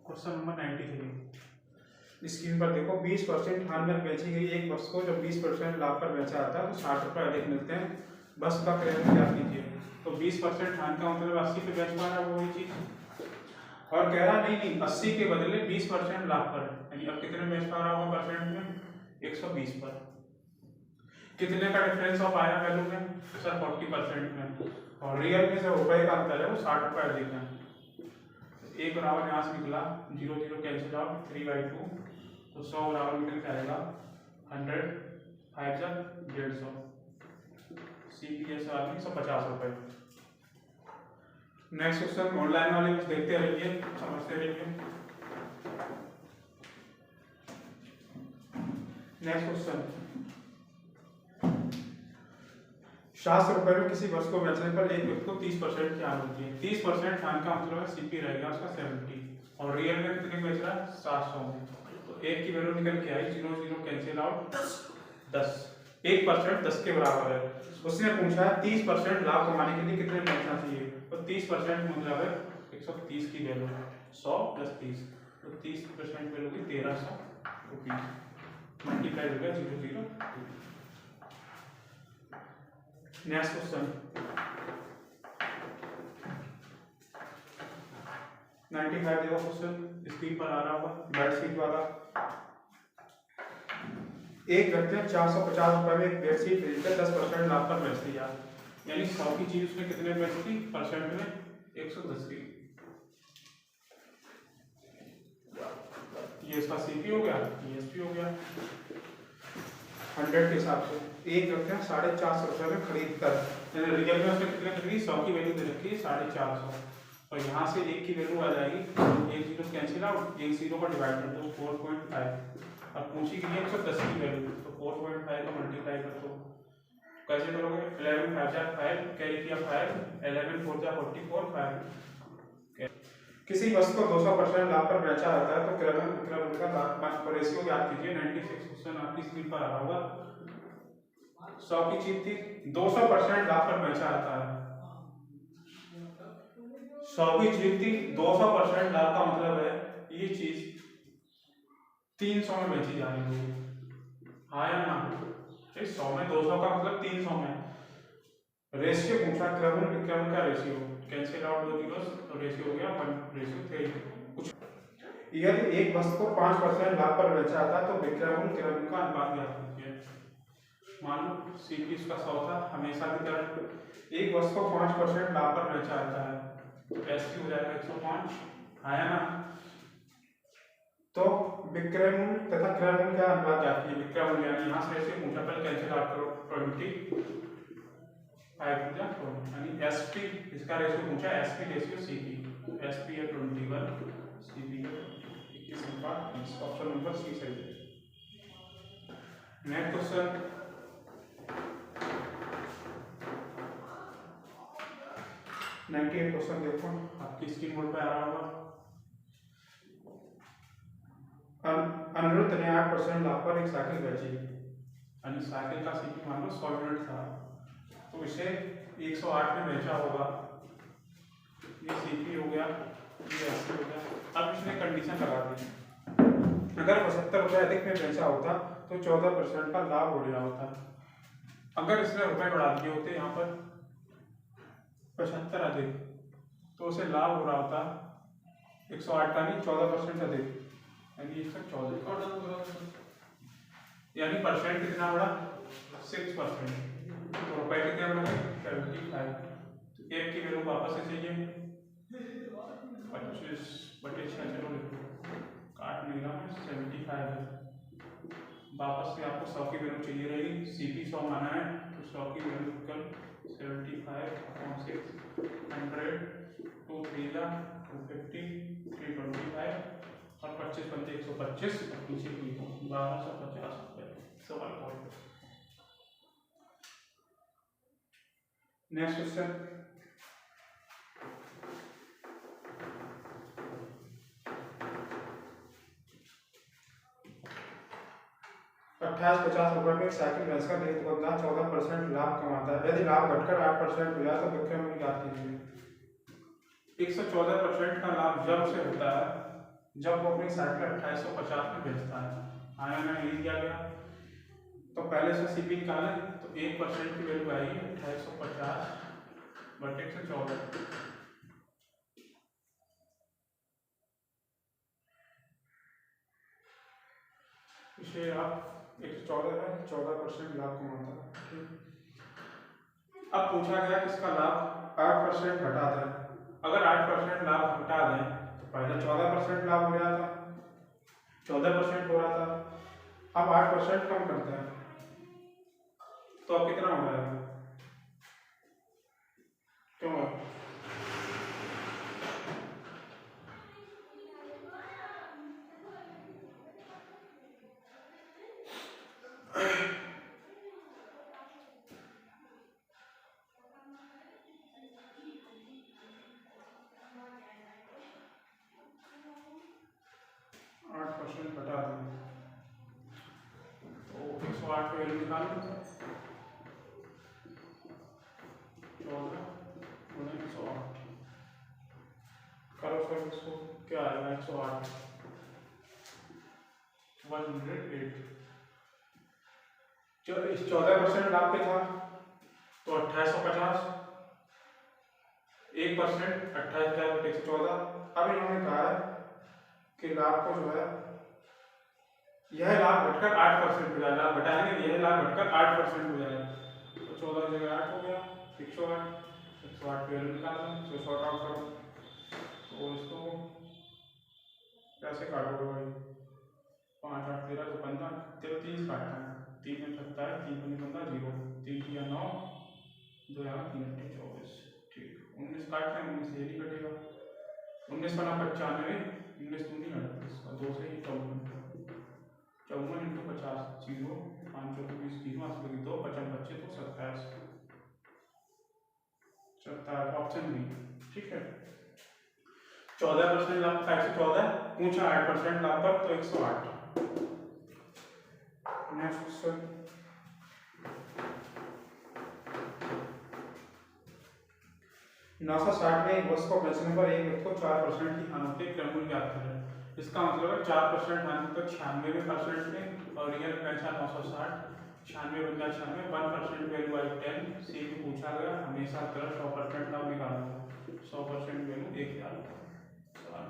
Question number 93 screen पर देखो 20% हानि में बेची गई एक बस को जब 20% लाभ पर बेचा जाता है तो 60 रुपये अधिक मिलते हैं। बस का क्रय क्या कीजिए। तो 20% हानि का मतलब 80 पे बेच पा रहा है वही चीज और कह रहा नहीं 80 के बदले 20% लाभ पर यानी अब कितने बेच पा रहा होगा परसेंट में 120 पर। कितने का डिफरेंस ऑफ आया वैल्यू में सर 40% में और रियल में जो रुपए का अंतर है वो 60 रुपये अधिक है। एक बराबर यहाँ से निकला 0 0 कैंसिल आउट 3/2 तो 100 बराबर निकल के आएगा 100 5 जब 150 CPS वाली 150 रुपये। नेक्स्ट क्वेश्चन ऑनलाइन वाले कुछ देखते रहिए समझते रहिए। नेक्स्ट क्वेश्चन 60 रुपए में किसी वस्तु को बेचने पर एक व्यक्ति को 30% की हानि होती है। 30% हानि का मतलब है CP रहेगा उसका 70 और रियल में कितने बेच रहा है 700 में तो एक की वैल्यू निकल के आई 0 0 कैंसिल आउट 10 1% 10 के बराबर है। उसने पूछा 30% लाभ कमाने के लिए कितने बेचना चाहिए तो 30% मतलब है 130 की वैल्यू 100 + 30 तो 30% वैल्यू की 1300 रुपये मल्टीप्लाई हो गया 0 0 2। नेक्स्ट क्वेश्चन 95 देखो क्वेश्चन स्क्रीन पर आ रहा होगा बेडशीट वाला। एक व्यक्ति ने 450 रुपए में एक बेडशीट खरीदकर 10% लाभ पर बेच दिया यानी 100 की चीज उसने कितने बेच दी परसेंट में 110 की। ये इसका CP हो गया ये SP हो गया 100 के हिसाब से। एक व्यक्ति ने 450 रुपए में खरीद कर रियल में उसने कितने खरीदी 100 की वैल्यू दे रखी है 450 और यहाँ से एक की वैल्यू आ जाएगी 1 0 कैंसिल आउट 1 0 को डिवाइड कर दो 4.5 और पूछी गई है 110 की वैल्यू तो 4.5 को मल्टीप्लाई कर दो कैसे करोगे 11 5 5 कैरी किया 5 11 4 44 5। किसी वस्तु को 200% लाभ पर बेचा जाता है तो क्रय का लाभ रेशियो याद कीजिए 96 क्वेश्चन आपकी स्क्रीन पर आ रहा होगा। 100 की चीज थी 200% लाभ पर बेचा जाता है 100 की चीज थी 200% लाभ का मतलब है ये चीज 300 में बेची जा रही होगी हाँ या ना 100 में 200 का मतलब 300 में। रेशियो पूछा क्रय का रेशियो कैंसिल आउट 2 जीरोस तो रेशियो हो गया 1:3। यदि एक वस्तु को 5% लाभ पर बेचा जाता है तो विक्रय मूल्य का अनुपात ज्ञात कीजिए। मान लो CP इसका 100 था हमेशा की तरह एक वस्तु को 5% लाभ पर बेचा जाता है तो SP हो जाएगा 105 आया ना। तो विक्रय मूल्य तथा क्रय मूल्य का अनुपात ज्ञात कीजिए। विक्रय मूल्य यानी यहाँ से ऐसे पूछा पहले कैंसिल आउट करो 20 5 यानी SP इसका रेशियो पूछा SP रेशियो CP SP है 21 CP है 21 ऑप्शन नंबर C सही है। नेक्स्ट क्वेश्चन 98 क्वेश्चन देखो आपकी स्क्रीन बोर्ड पे आ रहा होगा। अनिरुद्ध ने 8% लाभ पर एक साइकिल बेची यानी साइकिल का CP मान लो 100 यूनिट था तो इसे 108 में बेचा होगा ये CP हो गया ये SP हो गया। अब इसने कंडीशन लगा दी अगर 75 रुपये अधिक में बेचा होता तो 14% का लाभ हो गया होता। अगर इसने रुपए बढ़ा दिए होते यहाँ पर 75 अधिक तो उसे लाभ हो रहा होता 108 का नहीं 14% अधिक यानी 114 यानी परसेंट कितना बढ़ा 6% तो रुपए कितने बढ़े 75 तो एक की वैल्यू वापस से चाहिए 25/6 चलो लिखो काट नहीं रहा 75 है वापस से आपको 100 की वैल्यू चाहिए रहेगी CP 100 माना है तो 100 की वैल्यू निकल 75/6 100 2 3 250 325 और 25 पंजे 125 नीचे की 1250 रुपये सवाल पॉइंट। नेक्स्ट क्वेश्चन 2850 रुपए में एक साइकिल बेचकर एक दुकानदार 14% लाभ कमाता है। यदि लाभ घटकर 8% हुआ तो विक्रय मूल्य ज्ञात कीजिए। 114% का लाभ जब से होता है जब वो अपनी साइड पे 2850 में बेचता है, आया ना, यही किया गया। तो पहले से सीपी निकालें तो 1% की वैल्यू आएगी 2850/114। इसे आप 114 है, 14% लाभ कमाता है। अब पूछा गया कि इसका लाभ 8% घटा दें। अगर 8% लाभ घटा दें तो पहले 14% लाभ हो रहा था, 14% हो रहा था, अब 8% कम करते हैं तो अब कितना हो जाएगा? क्यों? 8% घटा दें तो 108 की वैल्यू निकाल लो। 14 गुणे 108 करो सर, इसको क्या आएगा? 108 108। इस 14% लाभ पे था तो 2850, 1% 28,114। अब इन्होंने कहा है कि लाभ को जो है, यह लाभ घटकर 8% हो जाएगा, लाभ घटाएंगे यह लाभ घटकर 8% हो जाएगा। तो 14 की जगह 8 हो गया, 108 की वैल्यू निकाल दें, तो शॉर्ट आउट करो। तो इसको कैसे काटोगे भाई? 5 8 13 तो 15, 30 काटना है, 3 में 27, 3 में 15 0, 3 या 9, 2 यहाँ 3 24। ठीक, 19 काटना है, 19 ये नहीं कटेगा, 19 बना 95, 19 2 नहीं 38 और 2 से ही 54 × 50 0, 5 4 20 0, 2 55 25 तो 27 ऑप्शन बी। ठीक है, 14% लाभ था 114, पूछा 8% लाभ पर तो 108। नेक्स्ट क्वेश्चन, 960 में एक बस को बेचने पर एक व्यक्ति को 4% की हानि होती है, क्रमूल्य ज्ञात करें। इसका मतलब है 4% हानि तो 96% में, और रियल पैसा 960, 96 बन गया 96, 1% वैल्यू आई 10। सी भी पूछा गया, हमेशा तरह 100% लाभ निकालना, 100% वैल्यू 1000। सवाल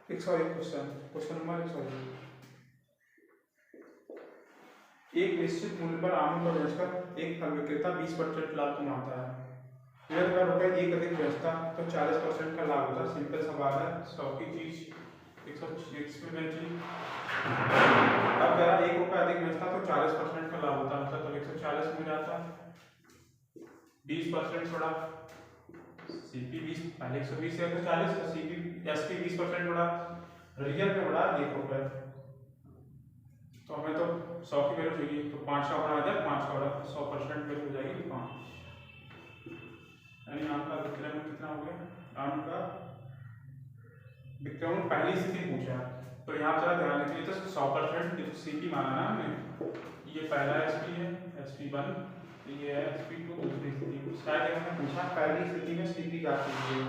101 क्वेश्चन नंबर 101। एक निश्चित मूल्य पर आम को बेचकर एक फल विक्रेता 20% लाभ कमाता है। यदि वह रुपये एक अधिक बेचता तो 40% का लाभ होता। सिंपल सवाल है, 100 की चीज 106 में बेची, अब कह रहा 1 रुपया अधिक बेचता तो 40% का लाभ होता, मतलब तो 140 में जाता, 20% छोड़ा, सीपी 20, पहले 120 से 140, तो सीपी एसपी 20% बढ़ा, रियल में बढ़ा 1 रुपये। तो हमें तो 100 की वैल्यू चाहिए, तो 5 का बढ़ा जाए, 5 का बढ़ा 100% वैल्यू हो जाएगी 5, यानी आपका विक्रम कितना हो गया? आपका विक्रम पहली स्थिति पूछा, तो यहाँ जरा ध्यान रखिए, तो 100% सीपी माना ना हमने, ये पहला एसपी है, SP1, ये है SP2 दूसरी स्थिति। शायद हमने पूछा पहली स्थिति में सीपी क्या कीजिए,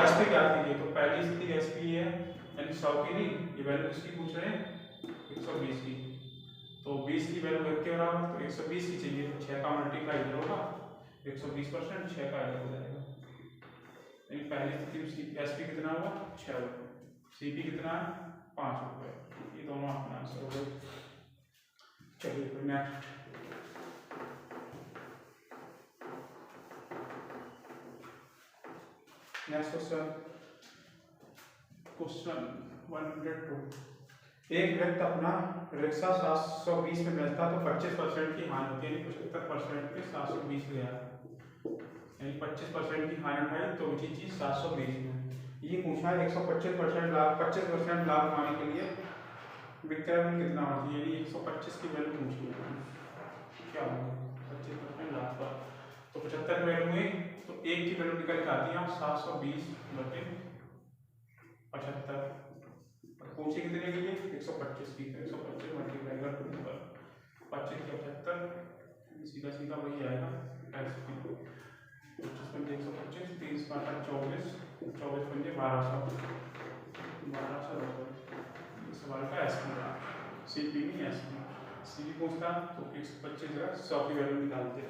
एसपी क्या कीजिए, तो पहली स्थिति एसपी है, यानी 100 की नहीं, ये वैल्यू किसकी पूछ रहे हैं? 120 की। तो 20 की वैल्यू के बराबर, तो 120 की चाहिए, तो 6 का मल्टीप्लाई इधर होगा, 120%, 6 का इधर हो जाएगा। यानी पहली स्थिति में एसपी कितना होगा? 6 रुपये, सीपी कितना है? 5 रुपये। ये दोनों अपना आंसर हो गए। चलिए नेक्स्ट, क्वेश्चन 102। एक व्यक्ति अपना रिक्शा 720 में बेचता तो 25% की हानि होती है, यानी 75% पे 720 गया, यानी 25% की हानि है, तो वही चीज 720 में। ये पूछा है 125% लाभ, 25% लाभ कमाने के लिए विक्रय मूल्य कितना होना चाहिए, यानी 125 की वैल्यू पूछी है, क्या होगा 25% लाभ पर, तो 75 की वैल्यू हुई, तो 1 की वैल्यू निकल के आती है 720/75, पूछे कितने के लिए? 125 की, 125 मल्टीप्लाई कर 25 के 75, सीधा सीधा वही आएगा एक्स पी 25 30 5 24 24 पंजे 1200 इस सवाल का एस पी था सी पी नहीं एस पी सी पी पूछता तो 125 जगह 100 की वैल्यू निकालते